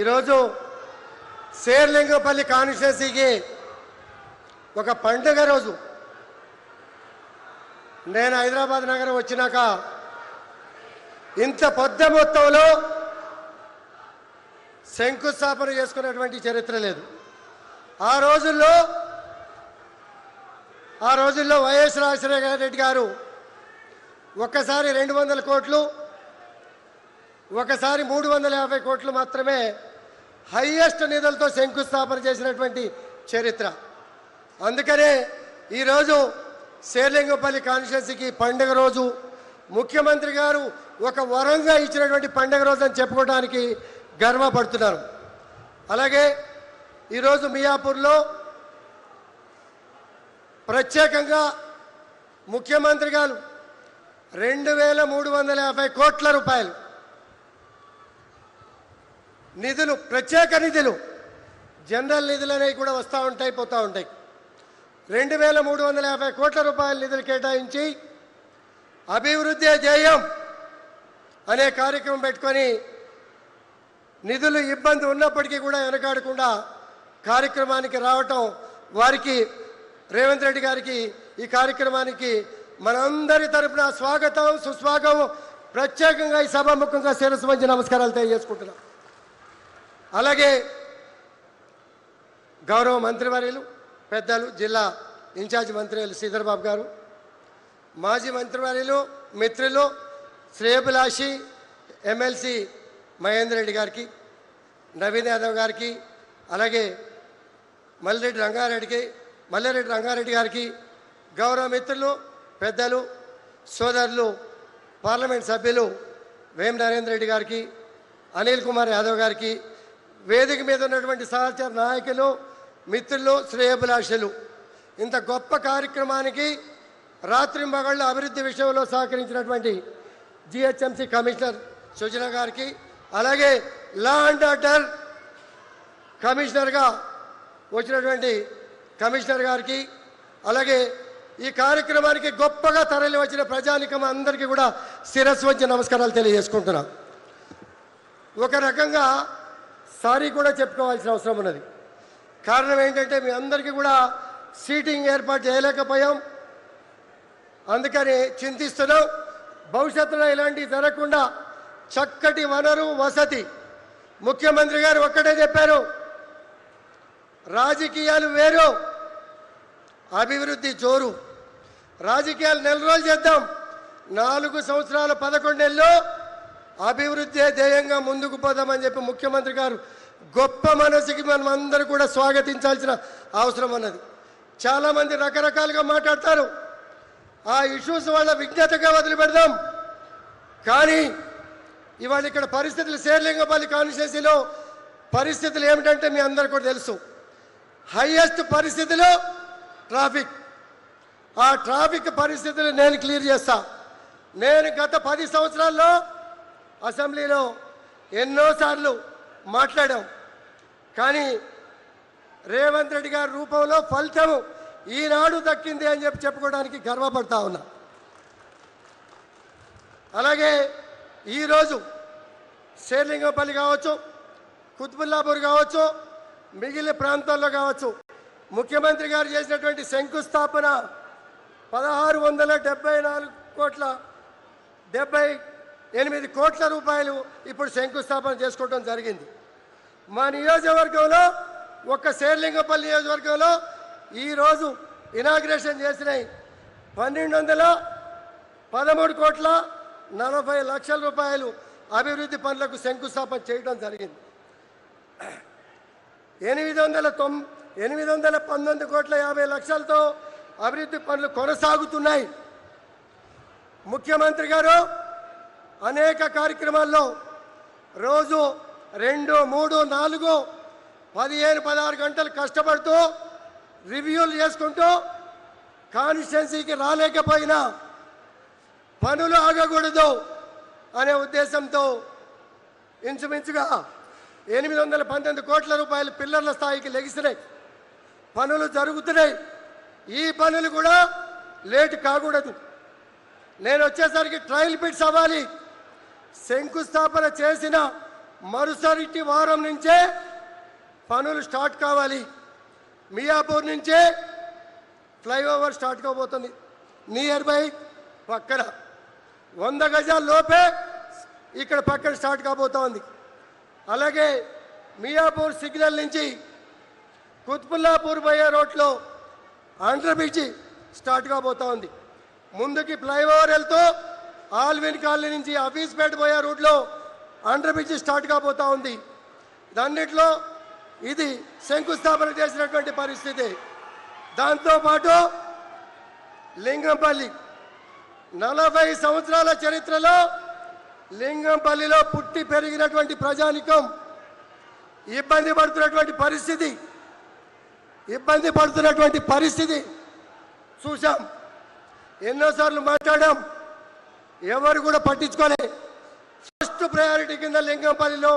ఈరోజు శేర్లింగపల్లి కాన్స్టిట్యున్సీకి ఒక పండుగ రోజు. నేను హైదరాబాద్ నగరం వచ్చినాక ఇంత పెద్ద మొత్తంలో శంకుస్థాపన చేసుకున్నటువంటి చరిత్ర లేదు. ఆ రోజుల్లో వైఎస్ రాజశేఖర రెడ్డి గారు ఒకసారి 200 కోట్లు, ఒకసారి 350 కోట్లు మాత్రమే హైయెస్ట్ నిధులతో శంకుస్థాపన చేసినటువంటి చరిత్ర. అందుకనే ఈరోజు శేర్లింగపల్లి కాన్స్టిట్యున్సీకి పండుగ రోజు, ముఖ్యమంత్రి గారు ఒక వరంగా ఇచ్చినటువంటి పండుగ రోజు అని చెప్పుకోవడానికి గర్వపడుతున్నారు. అలాగే ఈరోజు మియాపూర్లో ప్రత్యేకంగా ముఖ్యమంత్రి గారు 2350 కోట్ల రూపాయలు నిధులు, ప్రత్యేక నిధులు, జనరల్ నిధులు అనేవి కూడా వస్తూ ఉంటాయి, పోతూ ఉంటాయి. 2350 కోట్ల రూపాయల నిధులు కేటాయించి అభివృద్ధి ధ్యేయం అనే కార్యక్రమం పెట్టుకొని నిధులు ఇబ్బంది ఉన్నప్పటికీ కూడా వెనకాడకుండా కార్యక్రమానికి రావటం, వారికి రేవంత్ రెడ్డి గారికి ఈ కార్యక్రమానికి మనందరి తరపున స్వాగతం, సుస్వాగతం. ప్రత్యేకంగా ఈ సభాముఖంగా శిరస్సు వంచి నమస్కారాలు తెలియజేసుకుంటున్నాం. అలాగే గౌరవ మంత్రివర్యులు, పెద్దలు, జిల్లా ఇన్ఛార్జ్ మంత్రివర్యులు శ్రీధర్ బాబు గారు, మాజీ మంత్రివర్యులు, మిత్రులు, శ్రేయభిలాషి ఎమ్మెల్సీ మహేందర్ రెడ్డి గారికి, నవీన్ యాదవ్ గారికి, అలాగే మల్లిరెడ్డి రంగారెడ్డి గారికి, గౌరవ మిత్రులు, పెద్దలు, సోదరులు, పార్లమెంట్ సభ్యులు వేం నరేంద్ర రెడ్డి గారికి, అనిల్ కుమార్ యాదవ్ గారికి, వేదిక మీద ఉన్నటువంటి సహచర నాయకులు, మిత్రులు, శ్రేయభిలాషులు, ఇంత గొప్ప కార్యక్రమానికి రాత్రింబగళ్ళు అభివృద్ధి విషయంలో సహకరించినటువంటి జిహెచ్ఎంసీ కమిషనర్ సుజన గారికి, అలాగే లా అండ్ ఆర్డర్ కమిషనర్గా వచ్చినటువంటి కమిషనర్ గారికి, అలాగే ఈ కార్యక్రమానికి గొప్పగా తరలి వచ్చిన ప్రజానికం అందరికీ కూడా శిరస్సు వంచి నమస్కారాలు తెలియజేసుకుంటున్నా. ఒక రకంగా సారీ కూడా చెప్పుకోవాల్సిన అవసరం ఉన్నది. కారణం ఏంటంటే మీ అందరికీ కూడా సీటింగ్ ఏర్పాటు చేయలేకపోయాం, అందుకని చింతిస్తున్నాం. భవిష్యత్తులో ఇలాంటివి జరగకుండా చక్కటి వనరు, వసతి, ముఖ్యమంత్రి గారు ఒక్కటే చెప్పారు, రాజకీయాలు వేరు, అభివృద్ధి జోరు. రాజకీయాలు 4 రోజులు చేద్దాం, 4 సంవత్సరాలు 11 నెలలు అభివృద్ధి ధ్యేయంగా ముందుకు పోదామని చెప్పి ముఖ్యమంత్రి గారు గొప్ప మనసుకి మనం అందరూ కూడా స్వాగతించాల్సిన అవసరం ఉన్నది. చాలామంది రకరకాలుగా మాట్లాడతారు, ఆ ఇష్యూస్ వాళ్ళ విజ్ఞతగా వదిలిపెడదాం. కానీ ఇవాళ ఇక్కడ పరిస్థితులు, శేర్లింగపల్లి కాన్స్టిట్యున్సీలో పరిస్థితులు ఏమిటంటే మీ అందరికీ కూడా తెలుసు. హైయెస్ట్ పరిస్థితులు ట్రాఫిక్. ఆ ట్రాఫిక్ పరిస్థితులు నేను క్లియర్ చేస్తా. నేను గత 10 సంవత్సరాల్లో అసెంబ్లీలో ఎన్నోసార్లు మాట్లాడాం, కానీ రేవంత్ రెడ్డి గారి రూపంలో ఫలితం ఈనాడు దక్కింది అని చెప్పి చెప్పుకోవడానికి గర్వపడతా ఉన్నా. అలాగే ఈరోజు శేర్లింగపల్లి కావచ్చు, కుత్బుల్లాపూర్ కావచ్చు, మిగిలిన ప్రాంతాల్లో కావచ్చు, ముఖ్యమంత్రి గారు చేసినటువంటి శంకుస్థాపన 1674.78 కోట్ల రూపాయలు ఇప్పుడు శంకుస్థాపన చేసుకోవడం జరిగింది. మా నియోజకవర్గంలో, ఒక్క శేర్లింగపల్లి నియోజకవర్గంలో ఈరోజు ఇనాగ్రేషన్ చేసినాయి 1213.40 రూపాయలు అభివృద్ధి పనులకు శంకుస్థాపన చేయడం జరిగింది. 819.50 అభివృద్ధి పనులు కొనసాగుతున్నాయి. ముఖ్యమంత్రి గారు అనేక కార్యక్రమాల్లో రోజు 2, 3, 4, 15, 16 గంటలు కష్టపడుతూ రివ్యూలు చేసుకుంటూ కాన్స్టిట్యున్సీకి రాలేకపోయినా పనులు ఆగకూడదు అనే ఉద్దేశంతో ఇంచుమించుగా 819 కోట్ల రూపాయలు పిల్లర్ల స్థాయికి లెగిసినాయి. పనులు జరుగుతున్నాయి. ఈ పనులు కూడా లేట్ కాకూడదు. నేను వచ్చేసరికి ట్రయల్ పిట్స్ అవ్వాలి. శంకుస్థాపన చేసిన మరుసటి వారం నుంచే పనులు స్టార్ట్ కావాలి. మియాపూర్ నుంచే ఫ్లైఓవర్ స్టార్ట్ కాబోతుంది. నియర్ బై పక్కన 100 గజాల లోపే ఇక్కడ పక్కన స్టార్ట్ కాబోతోంది. అలాగే మియాపూర్ సిగ్నల్ నుంచి కుత్బుల్లాపూర్ పోయే రోడ్లో అండర్ బ్రిడ్జి స్టార్ట్ కాబోతోంది. ముందుకి ఫ్లైఓవర్ వెళ్తూ ఆల్విన్ కాలనీ నుంచి ఆఫీస్పేట పోయే రూట్లో అండర్ బ్రిడ్జి స్టార్ట్ కాబోతా ఉంది. దాన్నిట్లో ఇది శంకుస్థాపన చేసినటువంటి పరిస్థితి. దాంతోపాటు లింగంపల్లి 40 సంవత్సరాల చరిత్రలో లింగంపల్లిలో పుట్టి పెరిగినటువంటి ప్రజానికం ఇబ్బంది పడుతున్నటువంటి పరిస్థితి చూసాం. ఎన్నోసార్లు మాట్లాడాం, ఎవరు కూడా పట్టించుకోలే. ఫస్ట్ ప్రయారిటీ కింద లింగంపల్లిలో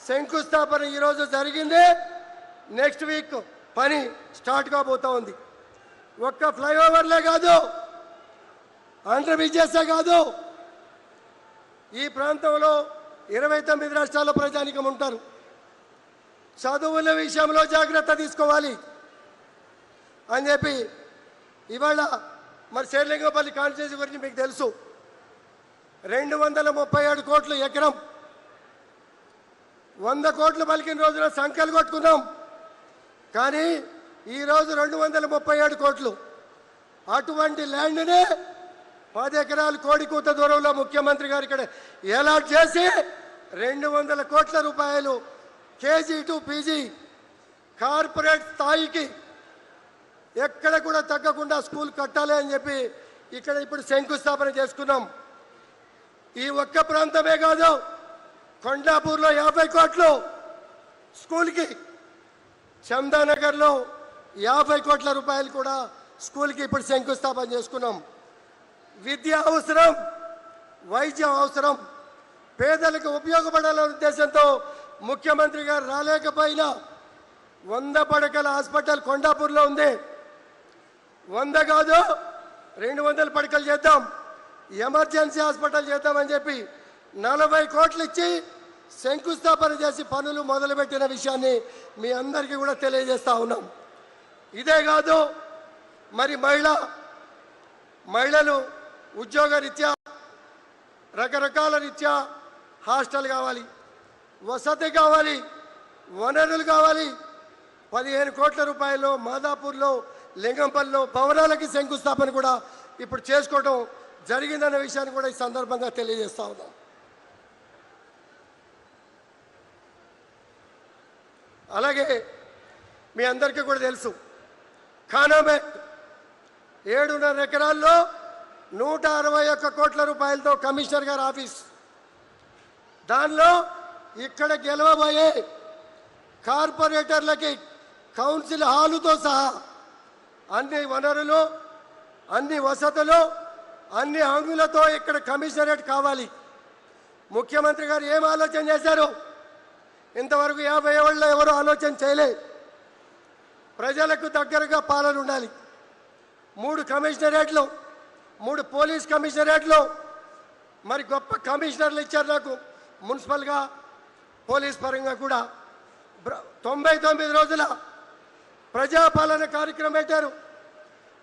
శంకుస్థాపన ఈరోజు జరిగింది. నెక్స్ట్ వీక్ పని స్టార్ట్ కాబోతా ఉంది. ఒక్క ఫ్లైఓవర్లే కాదు, అండర్ బ్రిడ్జెసే కాదు, ఈ ప్రాంతంలో 29 రాష్ట్రాల ప్రజానికం ఉంటారు. చదువుల విషయంలో జాగ్రత్త తీసుకోవాలి అని చెప్పి ఇవాళ మరి శేర్లింగంపల్లి కాన్స్టిట్యూన్సీ గురించి మీకు తెలుసు. 237 కోట్లు ఎకరం, 100 కోట్లు పలికిన రోజున సంఖ్యలు కొట్టుకున్నాం. కానీ ఈరోజు 237 కోట్లు. అటువంటి ల్యాండ్నే 10 ఎకరాలు కోడికూత దూరంలో ముఖ్యమంత్రి గారు ఇక్కడ అలాట్ చేసి 200 కోట్ల రూపాయలు కేజీ టు పీజీ కార్పొరేట్ స్థాయికి ఎక్కడ కూడా తగ్గకుండా స్కూల్ కట్టాలి అని చెప్పి ఇక్కడ ఇప్పుడు శంకుస్థాపన చేసుకున్నాం. ఈ ఒక్క ప్రాంతమే కాదు, కొండాపూర్లో 50 కోట్లు స్కూల్కి, చందానగర్లో 50 కోట్ల రూపాయలు కూడా స్కూల్కి ఇప్పుడు శంకుస్థాపన చేసుకున్నాం. విద్య అవసరం, వైద్యం అవసరం, పేదలకు ఉపయోగపడాలనే ఉద్దేశంతో ముఖ్యమంత్రి గారు రాలేకపోయినా 100 పడకల హాస్పిటల్ కొండాపూర్లో ఉంది. 100 కాదు 200 పడకలు చేద్దాం, ఎమర్జెన్సీ హాస్పిటల్ చేద్దామని చెప్పి 40 కోట్లు ఇచ్చి శంకుస్థాపన చేసి పనులు మొదలుపెట్టిన విషయాన్ని మీ అందరికీ కూడా తెలియజేస్తా ఉన్నాం. ఇదే కాదు, మరి మహిళలు ఉద్యోగ రీత్యా రకరకాల రీత్యా హాస్టల్ కావాలి, వసతి కావాలి, వనరులు కావాలి. 15 కోట్ల రూపాయలు మాదాపూర్లో, లింగంపల్లిలో భవనాలకి శంకుస్థాపన కూడా ఇప్పుడు చేసుకోవడం జరిగిందనే విషయాన్ని కూడా ఈ సందర్భంగా తెలియజేస్తా ఉన్నాం. అలాగే మీ అందరికీ కూడా తెలుసు, ఖానామేట్ 7.5 ఎకరాల్లో 161 కోట్ల రూపాయలతో కమిషనర్ గారి ఆఫీస్. దానిలో ఇక్కడ గెలవబోయే కార్పొరేటర్లకి కౌన్సిల్ హాలుతో సహా అన్ని వనరులు, అన్ని వసతులు, అన్ని హంగులతో ఇక్కడ కమిషనరేట్ కావాలి. ముఖ్యమంత్రి గారు ఏం ఆలోచన చేశారు? ఇంతవరకు 50 ఏళ్లలో ఎవరు ఆలోచన చేయలే. ప్రజలకు దగ్గరగా పాలన ఉండాలి. 3 కమిషనరేట్లు, 3 పోలీస్ కమిషనరేట్లు, మరి గొప్ప కమిషనర్లు ఇచ్చారు నాకు మున్సిపల్గా, పోలీస్ పరంగా కూడా. 99 రోజుల ప్రజాపాలన కార్యక్రమం పెట్టారు.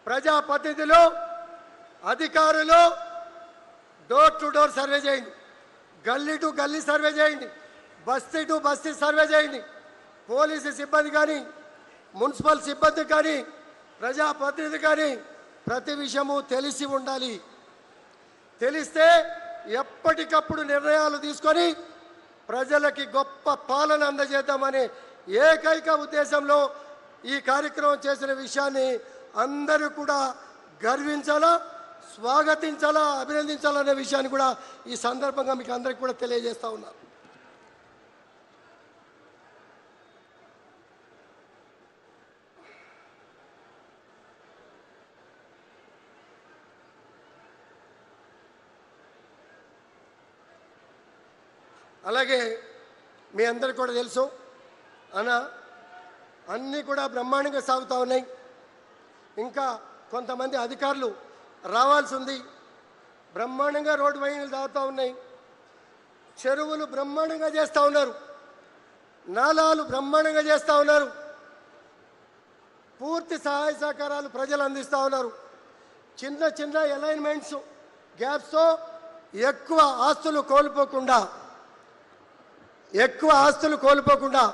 ప్రజాప్రతినిధులు, అధికారులు డోర్ టు డోర్ సర్వే చేయండి, గల్లీ టు గల్లీ సర్వే చేయండి, బస్తీ టు బస్తీ సర్వే చేయండి. పోలీసు సిబ్బంది కానీ, మున్సిపల్ సిబ్బంది కానీ, ప్రజాప్రతినిధి కానీ ప్రతి విషయము తెలిసి ఉండాలి. తెలిస్తే ఎప్పటికప్పుడు నిర్ణయాలు తీసుకొని ప్రజలకి గొప్ప పాలన అందజేద్దామనే ఏకైక ఉద్దేశంలో ఈ కార్యక్రమం చేసిన విషయాన్ని అందరూ కూడా గర్వించాలా, స్వాగతించాలా, అభినందించాలనే విషయాన్ని కూడా ఈ సందర్భంగా మీకు అందరికీ కూడా తెలియజేస్తా ఉన్నా. అలాగే మీ అందరికీ కూడా తెలుసు అన్నీ కూడా బ్రహ్మాండంగా సాగుతూ ఉన్నాయి. ఇంకా కొంతమంది అధికారులు రావాల్సి ఉంది. బ్రహ్మాండంగా రోడ్డు వైన్లు సాగుతూ ఉన్నాయి. చెరువులు బ్రహ్మాండంగా చేస్తూ ఉన్నారు, నాలాలు బ్రహ్మాండంగా చేస్తూ ఉన్నారు, పూర్తి సహాయ సహకారాలు ప్రజలు అందిస్తూ ఉన్నారు. చిన్న చిన్న అలైన్మెంట్స్ గ్యాప్స్తో ఎక్కువ ఆస్తులు కోల్పోకుండా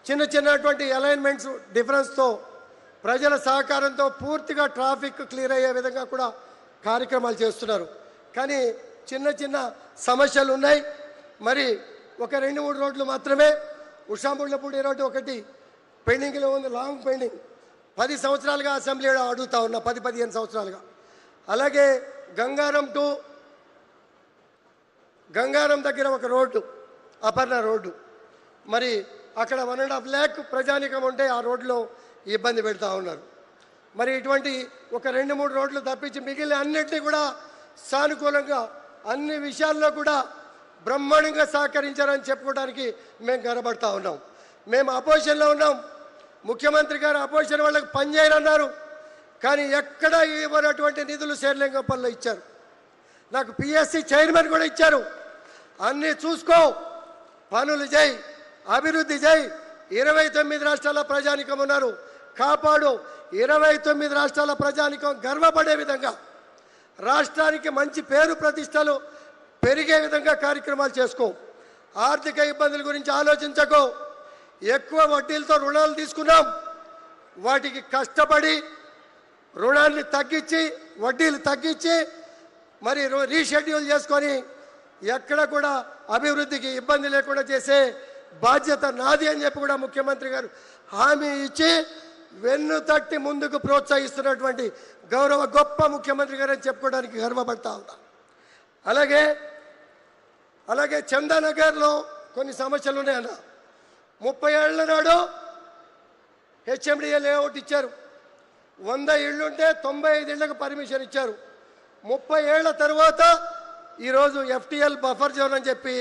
చిన్న చిన్నటువంటి అలైన్మెంట్స్ డిఫరెన్స్తో ప్రజల సహకారంతో పూర్తిగా ట్రాఫిక్ క్లియర్ అయ్యే విధంగా కూడా కార్యక్రమాలు చేస్తున్నారు. కానీ చిన్న చిన్న సమస్యలు ఉన్నాయి. మరి ఒక 2-3 రోడ్లు మాత్రమే. ఉషాముళ్ళపూడి రోడ్డు ఒకటి పెండింగ్లో ఉంది, లాంగ్ పెండింగ్. 10 సంవత్సరాలుగా అసెంబ్లీలో అడుగుతా ఉన్నా, 10-15 సంవత్సరాలుగా. అలాగే గంగారం దగ్గర ఒక రోడ్డు, అపర్ణ రోడ్డు, మరి అక్కడ 1.5 lakh ప్రజానికం ఉంటే ఆ రోడ్లో ఇబ్బంది పెడతా ఉన్నారు. మరి ఇటువంటి ఒక 2-3 రోడ్లు తప్పించి మిగిలిన అన్నింటినీ కూడా సానుకూలంగా అన్ని విషయాల్లో కూడా బ్రహ్మాండంగా సహకరించారని చెప్పుకోవడానికి మేము గర్వపడతా ఉన్నాం. మేము అపోజిషన్లో ఉన్నాం, ముఖ్యమంత్రి గారు అపోజిషన్ వాళ్ళకి పనిచేయరన్నారు, కానీ ఎక్కడ ఇవ్వనటువంటి నిధులు శేర్లింగంపల్లిలో ఇచ్చారు. నాకు పిఎస్సి చైర్మన్ కూడా ఇచ్చారు. అన్నీ చూసుకో, పనులు చేయి, అభివృద్ధి చేయి. 29 రాష్ట్రాల ప్రజానికం ఉన్నారు, కాపాడు. 29 రాష్ట్రాల ప్రజానికం గర్వపడే విధంగా, రాష్ట్రానికి మంచి పేరు ప్రతిష్టలు పెరిగే విధంగా కార్యక్రమాలు చేసుకో. ఆర్థిక ఇబ్బందుల గురించి ఆలోచించకో. ఎక్కువ వడ్డీలతో రుణాలు తీసుకున్నాం, వాటికి కష్టపడి రుణాన్ని తగ్గించి, వడ్డీలు తగ్గించి మరి రీషెడ్యూల్ చేసుకొని ఎక్కడ కూడా అభివృద్ధికి ఇబ్బంది లేకుండా చేసే బాధ్యత నాది అని చెప్పి కూడా ముఖ్యమంత్రి గారు హామీ ఇచ్చి వెన్ను తట్టి ముందుకు ప్రోత్సహిస్తున్నటువంటి గొప్ప ముఖ్యమంత్రి గారు అని చెప్పుకోవడానికి గర్వపడతా ఉన్నా. అలాగే చందానగర్లో కొన్ని సమస్యలు ఉన్నాయన్న. 30 ఏళ్ల నాడు హెచ్ఎండిఏ లేఅవుట్ ఇచ్చారు. 100 ఇళ్లుంటే 95 ఇళ్లకు పర్మిషన్ ఇచ్చారు. 30 ఏళ్ల తర్వాత ఈరోజు ఎఫ్టీఎల్ బఫర్ జోన్ అని చెప్పి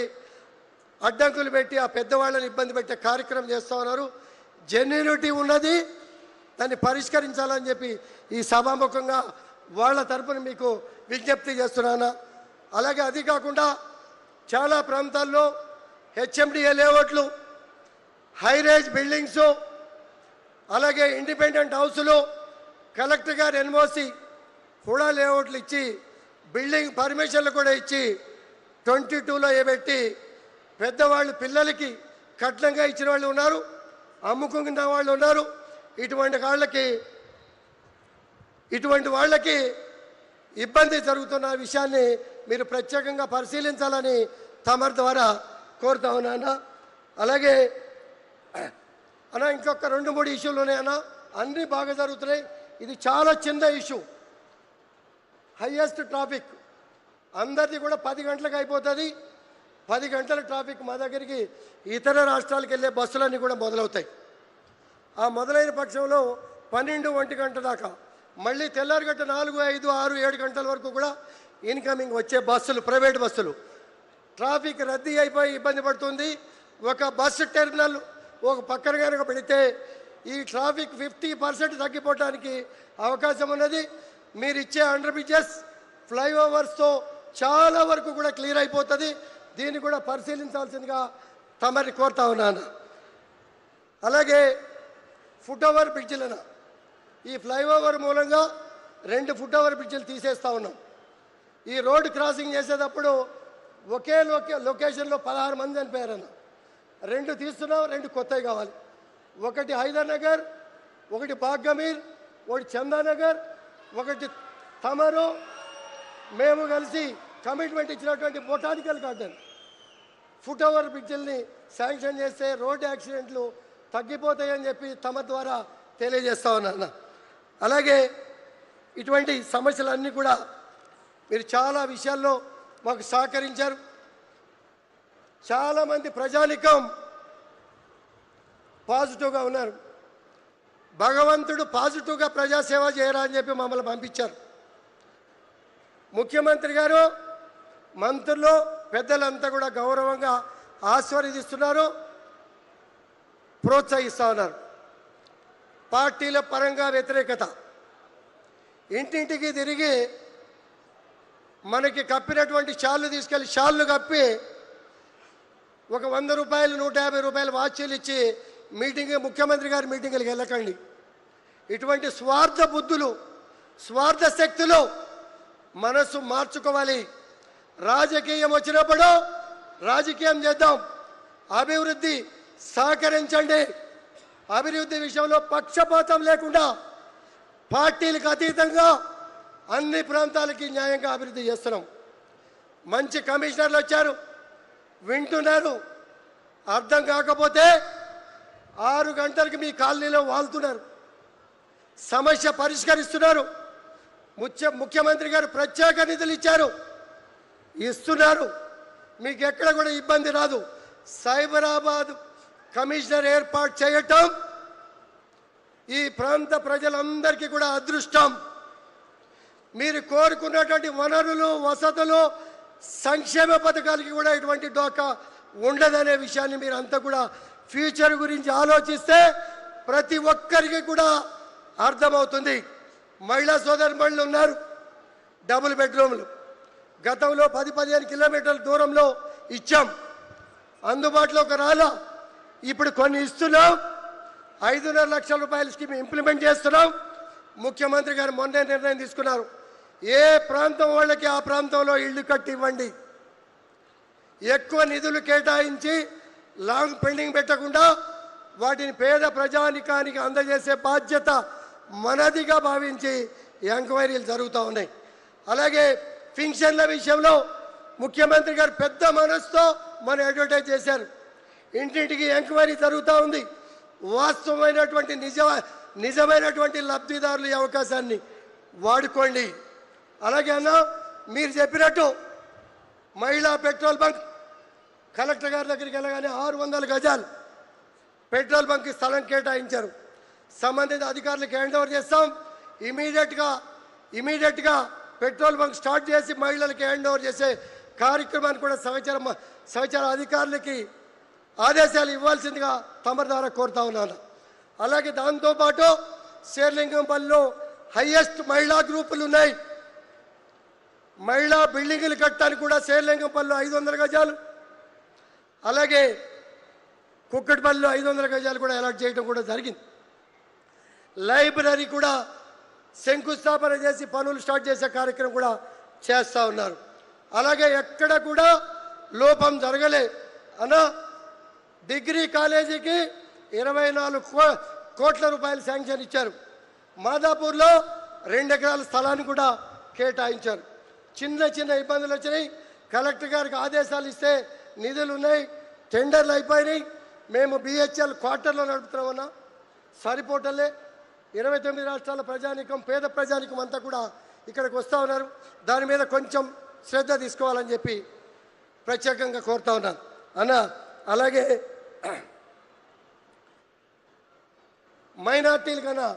అడ్డంకులు పెట్టి ఆ పెద్దవాళ్ళని ఇబ్బంది పెట్టే కార్యక్రమం చేస్తూ ఉన్నారు. జెన్యూనిటీ ఉన్నది, దాన్ని పరిష్కరించాలని చెప్పి ఈ సభాముఖంగా వాళ్ళ తరపున మీకు విజ్ఞప్తి చేస్తున్నాను. అలాగే అది కాకుండా చాలా ప్రాంతాల్లో హెచ్ఎండిఏ లేఅవుట్లు, హైరేజ్ బిల్డింగ్స్, అలాగే ఇండిపెండెంట్ హౌసులు కలెక్టర్ గారు ఎన్ఓసి కూడా లేఅవుట్లు ఇచ్చి బిల్డింగ్ పర్మిషన్లు కూడా ఇచ్చి 22లో పెట్టి పెద్దవాళ్ళు పిల్లలకి కట్నంగా ఇచ్చిన వాళ్ళు ఉన్నారు, అమ్ముకున్న వాళ్ళు ఉన్నారు. ఇటువంటి వాళ్ళకి ఇబ్బంది జరుగుతున్న విషయాన్ని మీరు ప్రత్యేకంగా పరిశీలించాలని తమరి ద్వారా కోరుతా ఉన్నాను. అలాగే అన్న ఇంకొక 2-3 ఇష్యూలు ఉన్నాయన్న, అన్నీ బాగా జరుగుతున్నాయి. ఇది చాలా చిన్న ఇష్యూ. హైయెస్ట్ ట్రాఫిక్ అందరిది కూడా 10 గంటలకు అయిపోతుంది. 10 గంటల ట్రాఫిక్ మా దగ్గరికి ఇతర రాష్ట్రాలకు వెళ్ళే బస్సులన్నీ కూడా మొదలవుతాయి. ఆ మొదలైన పక్షంలో 12-1 గంట దాకా, మళ్ళీ తెల్లారిగట్ట 4, 5, 6, 7 గంటల వరకు కూడా ఇన్కమింగ్ వచ్చే బస్సులు, ప్రైవేట్ బస్సులు ట్రాఫిక్ రద్దీ అయిపోయి ఇబ్బంది పడుతుంది. ఒక బస్సు టెర్మినల్ ఒక పక్కన కనుక పెడితే ఈ ట్రాఫిక్ 50% తగ్గిపోవడానికి అవకాశం ఉన్నది. మీరు ఇచ్చే అండర్ బ్రిడ్జెస్, ఫ్లైఓవర్స్తో చాలా వరకు కూడా క్లియర్ అయిపోతుంది. దీన్ని కూడా పరిశీలించాల్సిందిగా తమని కోరుతా ఉన్నాను. అలాగే ఫుట్ ఓవర్ బ్రిడ్జిలను, ఈ ఫ్లైఓవర్ మూలంగా 2 ఫుట్ ఓవర్ బ్రిడ్జిలు తీసేస్తూ ఉన్నాం. ఈ రోడ్డు క్రాసింగ్ చేసేటప్పుడు ఒకే లొకేషన్లో 16 మంది చనిపోయారన్న. 2 తీస్తున్నాం, 2 కొత్తవి కావాలి. ఒకటి హైదర్నగర్, ఒకటి బాగ్గమీర్, ఒకటి చందానగర్, ఒకటి తమరు. మేము కలిసి కమిట్మెంట్ ఇచ్చినటువంటి బొటానికల్ గార్డెన్ ఫుట్ ఓవర్ బ్రిడ్జిల్ని శాంక్షన్ చేస్తే రోడ్డు యాక్సిడెంట్లు తగ్గిపోతాయని చెప్పి తమ ద్వారా తెలియజేస్తా ఉన్నాను. అలాగే ఇటువంటి సమస్యలన్నీ కూడా మీరు చాలా విషయాల్లో మాకు సహకరించారు. చాలామంది ప్రజానికం పాజిటివ్గా ఉన్నారు. భగవంతుడు పాజిటివ్గా ప్రజాసేవ చేయరా అని చెప్పి మమ్మల్ని పంపించారు. ముఖ్యమంత్రి గారు, మంత్రులు, పెద్దలంతా కూడా గౌరవంగా ఆశీర్వదిస్తున్నారు, ప్రోత్సహిస్తూ ఉన్నారు. పార్టీల పరంగా వ్యతిరేకత, ఇంటింటికి తిరిగి మనకి కప్పినటువంటి షాళ్ళు తీసుకెళ్ళి షాళ్ళు కప్పి ఒక 100 రూపాయలు 150 రూపాయలు వాచీలు ఇచ్చి ముఖ్యమంత్రి గారి మీటింగులకు వెళ్ళకండి. ఇటువంటి స్వార్థ బుద్ధులు, స్వార్థ శక్తులు మనసు మార్చుకోవాలి. రాజకీయం వచ్చినప్పుడు రాజకీయం చేద్దాం, అభివృద్ధి సహకరించండి. అభివృద్ధి విషయంలో పక్షపాతం లేకుండా పార్టీలకు అతీతంగా అన్ని ప్రాంతాలకి న్యాయంగా అభివృద్ధి చేస్తున్నాం. మంచి కమిషనర్లు వచ్చారు, వింటున్నారు. అర్థం కాకపోతే 6 గంటలకి మీ కాలనీలో వాళ్తున్నారు, సమస్య పరిష్కరిస్తున్నారు. ముఖ్యమంత్రి గారు ప్రత్యేక నిధులు ఇస్తున్నారు. మీకు ఎక్కడ కూడా ఇబ్బంది రాదు. సైబరాబాద్ కమిషనర్ ఏర్పాటు చేయటం ఈ ప్రాంత ప్రజలందరికీ కూడా అదృష్టం. మీరు కోరుకున్నటువంటి వనరులు, వసతులు, సంక్షేమ పథకాలకి కూడా ఇటువంటి డోకా ఉండదనే విషయాన్ని మీరు అంతా కూడా ఫ్యూచర్ గురించి ఆలోచిస్తే ప్రతి ఒక్కరికి కూడా అర్థమవుతుంది. మహిళా సోదరుమణులు ఉన్నారు, డబుల్ బెడ్రూమ్లు గతంలో 10-15 కిలోమీటర్ల దూరంలో ఇచ్చాం, అందుబాటులోకి రాలా. ఇప్పుడు కొన్ని ఇస్తున్నాం. 5.5 లక్షల రూపాయల స్కీమ్ ఇంప్లిమెంట్ చేస్తున్నాం. ముఖ్యమంత్రి గారు మొన్నే నిర్ణయం తీసుకున్నారు, ఏ ప్రాంతం వాళ్ళకి ఆ ప్రాంతంలో ఇళ్ళు కట్టి ఇవ్వండి. ఎక్కువ నిధులు కేటాయించి లాంగ్ పెండింగ్ పెట్టకుండా వాటిని పేద ప్రజానికానికి అందజేసే బాధ్యత మనదిగా భావించి ఎంక్వైరీలు జరుగుతూ ఉన్నాయి. అలాగే పింఛన్ల విషయంలో ముఖ్యమంత్రి గారు పెద్ద మనసుతో మనం అడ్వర్టైజ్ చేశారు. ఇంటింటికి ఎంక్వైరీ జరుగుతూ ఉంది. వాస్తవమైనటువంటి నిజమైనటువంటి లబ్ధిదారులు ఈ అవకాశాన్ని వాడుకోండి. అలాగే అన్న, మీరు చెప్పినట్టు మహిళా పెట్రోల్ బంక్ కలెక్టర్ గారి దగ్గరికి వెళ్ళగానే 600 గజాలు పెట్రోల్ బంక్కి స్థలం కేటాయించారు. సంబంధిత అధికారులకు హ్యాండ్ ఓవర్ చేస్తాం. ఇమీడియట్గా పెట్రోల్ బంక్ స్టార్ట్ చేసి మహిళలకి హ్యాండ్ ఓవర్ చేసే కార్యక్రమాన్ని కూడా సహచర అధికారులకి ఆదేశాలు ఇవ్వాల్సిందిగా తమ ద్వారా కోరుతా ఉన్నాను. అలాగే దాంతోపాటు శేర్లింగంపల్లిలో హైయెస్ట్ మహిళా గ్రూపులు ఉన్నాయి. మహిళా బిల్డింగులు కట్టడానికి కూడా శేర్లింగంపల్లిలో 500 గజాలు, అలాగే కుక్కటిపల్లిలో 500 గజాలు కూడా అలాట్ చేయడం కూడా జరిగింది. లైబ్రరీ కూడా శంకుస్థాపన చేసి పనులు స్టార్ట్ చేసే కార్యక్రమం కూడా చేస్తూ ఉన్నారు. అలాగే ఎక్కడ కూడా లోపం జరగలే అన్న. డిగ్రీ కాలేజీకి 24 కోట్ల రూపాయలు శాంక్షన్ ఇచ్చారు. మాదాపూర్లో 2 ఎకరాల స్థలాన్ని కూడా కేటాయించారు. చిన్న ఇబ్బందులు వచ్చినాయి. కలెక్టర్ గారికి ఆదేశాలు ఇస్తే నిధులు ఉన్నాయి, టెండర్లు అయిపోయినాయి. మేము బిహెచ్ఎల్ క్వార్టర్లో నడుపుతున్నామన్నా, సరిపోటలే. 29 రాష్ట్రాల ప్రజానికం, పేద ప్రజానికం అంతా కూడా ఇక్కడికి వస్తూ ఉన్నారు. దాని మీద కొంచెం శ్రద్ధ తీసుకోవాలని చెప్పి ప్రత్యేకంగా కోరుతా ఉన్నాను అన్న. అలాగే మైనార్టీలు కన్నా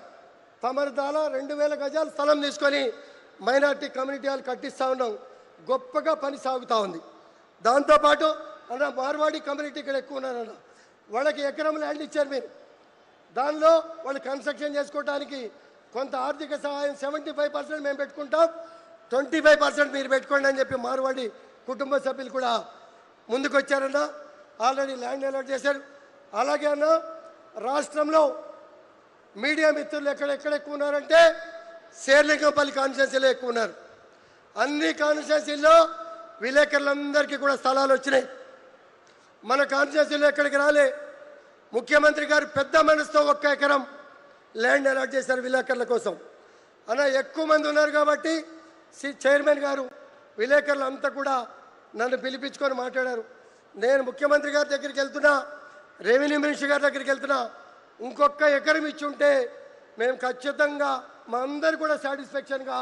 తమరిదాల 2000 గజాల స్థలం తీసుకొని మైనార్టీ కమ్యూనిటీ వాళ్ళు కట్టిస్తూ ఉన్నాం. గొప్పగా పని సాగుతూ ఉంది. దాంతోపాటు అన్న మార్వాడి కమ్యూనిటీ ఇక్కడ ఎక్కువ ఉన్నారన్న. వాళ్ళకి ఎకరం ల్యాండ్ ఇచ్చారు మీరు. దానిలో వాళ్ళు కన్స్ట్రక్షన్ చేసుకోవడానికి కొంత ఆర్థిక సహాయం 75% మేము పెట్టుకుంటాం, 25% మీరు పెట్టుకోండి అని చెప్పి మార్వాడి కుటుంబ సభ్యులు కూడా ముందుకు వచ్చారన్న. ఆల్రెడీ ల్యాండ్ అలాట్ చేశారు. అలాగే అన్న, రాష్ట్రంలో మీడియా మిత్రులు ఎక్కడ ఎక్కువ ఉన్నారంటే శేర్లింగంపల్లి కాన్స్టిట్యున్సీలో ఎక్కువ ఉన్నారు. అన్ని కాన్స్టిట్యున్సీల్లో విలేకరులందరికీ కూడా స్థలాలు వచ్చినాయి. మన కాన్స్టిట్యున్సీలో ఎక్కడికి రాలే. ముఖ్యమంత్రి గారు పెద్ద మనసుతో 1 ఎకరం ల్యాండ్ అలాట్ చేశారు విలేకరుల కోసం అన్న. ఎక్కువ మంది ఉన్నారు కాబట్టి చైర్మన్ గారు విలేకరులు అంతా కూడా నన్ను పిలిపించుకొని మాట్లాడారు. నేను ముఖ్యమంత్రి గారి దగ్గరికి వెళ్తున్నా, రెవెన్యూ మినిస్టర్ గారి దగ్గరికి వెళ్తున్నా, ఇంకొక ఎకరం ఇచ్చి ఉంటే మేము ఖచ్చితంగా మా అందరు కూడా సాటిస్ఫాక్షన్గా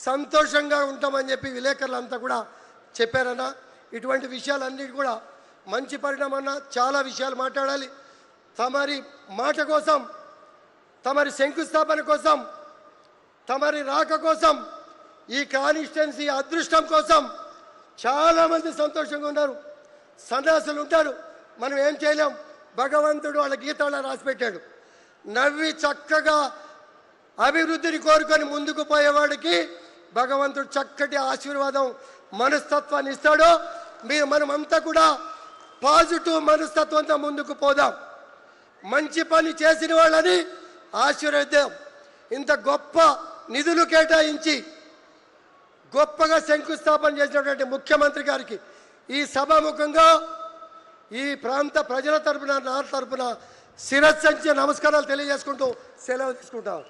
సంతోషంగా ఉంటామని చెప్పి విలేకరులు అంతా కూడా చెప్పారన్న. ఇటువంటి విషయాలన్నీ కూడా మంచి పరిణామం అన్న. చాలా విషయాలు మాట్లాడాలి. తమరి మాట కోసం, తమరి శంకుస్థాపన కోసం, తమరి రాక కోసం, ఈ కాన్స్టిట్యున్సీ అదృష్టం కోసం చాలామంది సంతోషంగా ఉన్నారు. సన్యాసులు ఉంటారు, మనం ఏం చేయలేం. భగవంతుడు వాళ్ళ గీతాల్లో రాసిపెట్టాడు. నవ్వి చక్కగా అభివృద్ధిని కోరుకొని ముందుకు పోయేవాడికి భగవంతుడు చక్కటి ఆశీర్వాదం, మనస్తత్వాన్ని ఇస్తాడు. మనమంతా కూడా పాజిటివ్ మనస్తత్వంతో ముందుకు పోదాం. మంచి పని చేసిన వాళ్ళని ఆశీర్వదిద్దాం. ఇంత గొప్ప నిధులు కేటాయించి గొప్పగా శంకుస్థాపన చేసినటువంటి ముఖ్యమంత్రి గారికి ఈ సభాముఖంగా ఈ ప్రాంత ప్రజల తరపున నా తరపున శిరస్సంచి నమస్కారాలు తెలియజేసుకుంటూ సెలవు తీసుకుంటాం.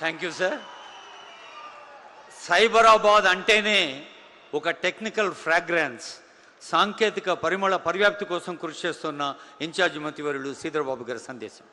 Thank you sir. సైబరాబాద్ అంటేనే ఒక టెక్నికల్ ఫ్రాగ్రెన్స్, సాంకేతిక పరిమళ పర్యాప్తి కోసం కృషి చేస్తున్న ఇన్ఛార్జ్ మంత్రివర్యులు శ్రీధర్ బాబు గారి సందేశం.